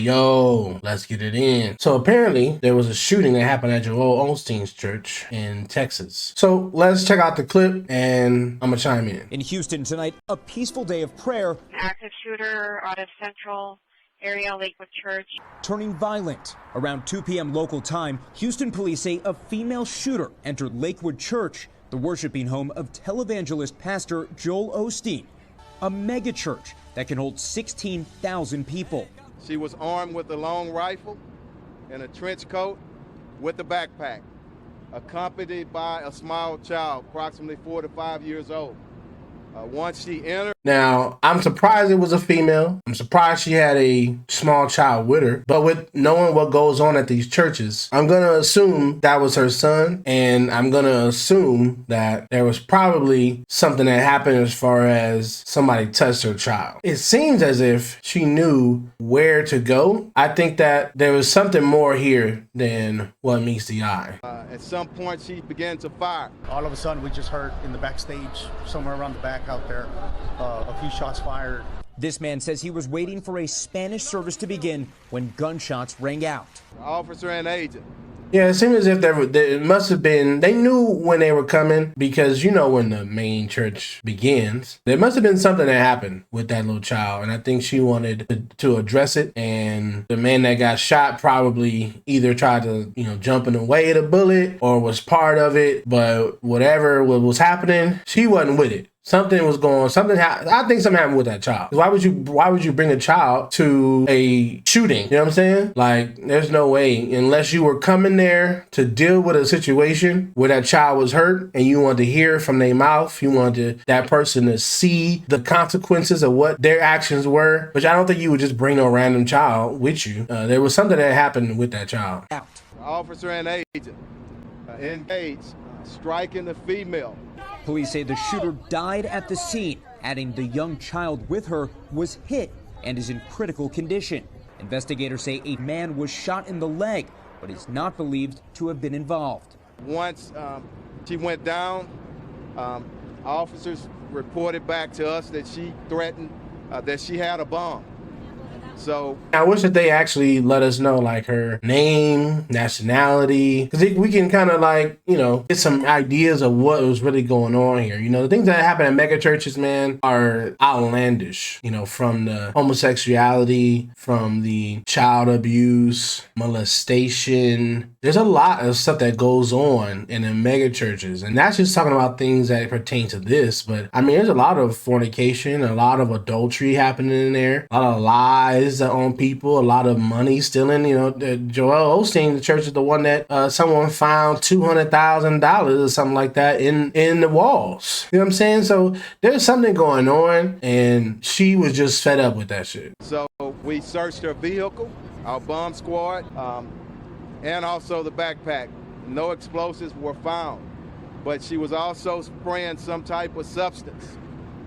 yo, let's get it in. So apparently there was a shooting that happened at Joel Osteen's church in Texas. So let's check out the clip and I'm gonna chime in. In Houston tonight, a peaceful day of prayer. Active shooter out of Central area, Lakewood Church. Turning violent. Around 2 p.m. local time, Houston police say a female shooter entered Lakewood Church, the worshiping home of televangelist pastor Joel Osteen, a mega church that can hold 16,000 people. She was armed with a long rifle and a trench coat with a backpack, accompanied by a small child, approximately 4 to 5 years old. Once she entered. Now, I'm surprised it was a female. I'm surprised she had a small child with her. But with knowing what goes on at these churches, I'm going to assume that was her son. And I'm going to assume that there was probably something that happened as far as somebody touched her child. It seems as if she knew where to go. I think that there was something more here than what meets the eye. At some point, she began to fire. All of a sudden, we just heard in the backstage, somewhere around the back out there, a few shots fired. This man says he was waiting for a Spanish service to begin when gunshots rang out. Officer and agent. Yeah, it seemed as if it must have been, they knew when they were coming because you know when the main church begins. There must have been something that happened with that little child, and I think she wanted to address it, and the man that got shot probably either tried to, jump in the way of the bullet or was part of it, but whatever was happening, she wasn't with it. Something was going on. I think something happened with that child. Why would you bring a child to a shooting? You know what I'm saying? Like, there's no way, unless you were coming there to deal with a situation where that child was hurt and you wanted to hear from their mouth, you wanted that person to see the consequences of what their actions were, which I don't think you would just bring a random child with you. There was something that happened with that child. Out. Officer and agent engaged, striking the female. Police say the shooter died at the scene, adding the young child with her was hit and is in critical condition. Investigators say a man was shot in the leg, but is not believed to have been involved. Once she went down, officers reported back to us that she threatened that she had a bomb. So I wish that they actually let us know like her name, nationality, because we can kind of like, get some ideas of what was really going on here. The things that happen at mega churches, man, are outlandish, from the homosexuality, from the child abuse, molestation. There's a lot of stuff that goes on in the mega churches. And that's just talking about things that pertain to this. But I mean, there's a lot of fornication, a lot of adultery happening in there, a lot of lies on people, a lot of money stealing. Joel Osteen, the church is the one that someone found $200,000 or something like that in the walls. You know what I'm saying? So there's something going on, and she was just fed up with that shit. So we searched her vehicle, our bomb squad, and also the backpack. No explosives were found, but she was also spraying some type of substance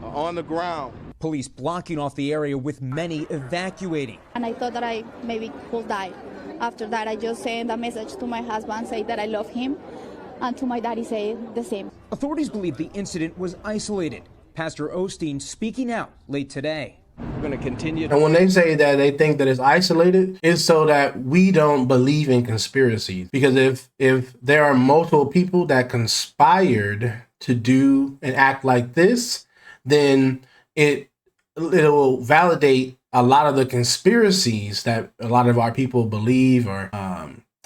on the ground. Police blocking off the area with many evacuating. And I thought that I maybe could die. After that, I just sent a message to my husband, say that I love him, and to my daddy say the same. Authorities believe the incident was isolated. Pastor Osteen speaking out late today. We're going to continue. And when they say that they think that it's isolated, it's so that we don't believe in conspiracies. Because if there are multiple people that conspired to do and act like this, then it will validate a lot of the conspiracies that a lot of our people believe or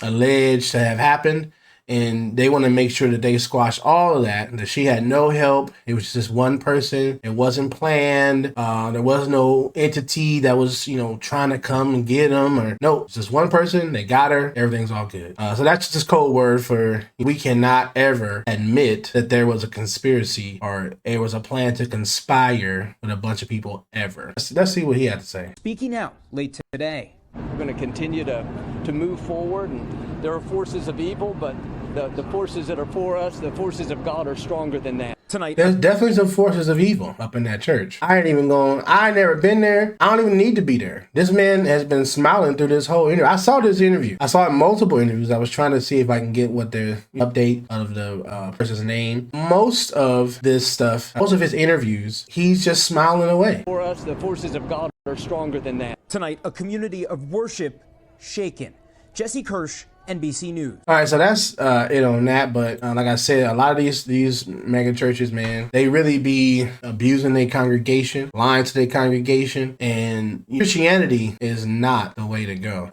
allege to have happened. And they want to make sure that they squash all of that, that she had no help. It was just one person. It wasn't planned. There was no entity that was, trying to come and get them. Or no, it's just one person. They got her. Everything's all good. So that's just code word for we cannot ever admit that there was a conspiracy or there was a plan to conspire with a bunch of people ever. Let's see what he had to say. Speaking out late today. We're going to continue to move forward, and there are forces of evil, but the forces that are for us, the forces of God, are stronger than that. Tonight, There's definitely some forces of evil up in that church. I ain't never been there. I don't even need to be there. This man has been smiling through this whole interview. I saw this interview. I saw multiple interviews. I was trying to see if I can get what their update of the person's name. Most of this stuff, most of his interviews, he's just smiling away. For us, the forces of God are stronger than that. tonight, a community of worship shaken. Jesse Kirsch, NBC News. All right, so that's it on that. But like I said, a lot of these mega churches, man, they really be abusing their congregation, lying to their congregation, and Christianity is not the way to go.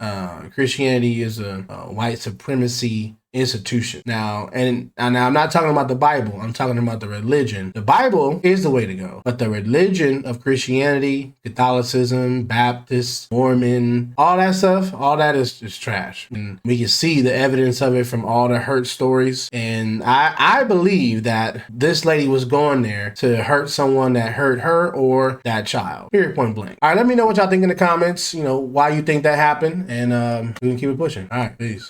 Christianity is a white supremacy institution. Now, and I'm not talking about the Bible. I'm talking about the religion. The Bible is the way to go, but the religion of Christianity, Catholicism, Baptist, Mormon, all that stuff, all that is trash. And we can see the evidence of it from all the hurt stories. And I believe that this lady was going there to hurt someone that hurt her or that child. Period, point blank. All right, let me know what y'all think in the comments. You know, why you think that happened, and we can keep it pushing. All right, peace.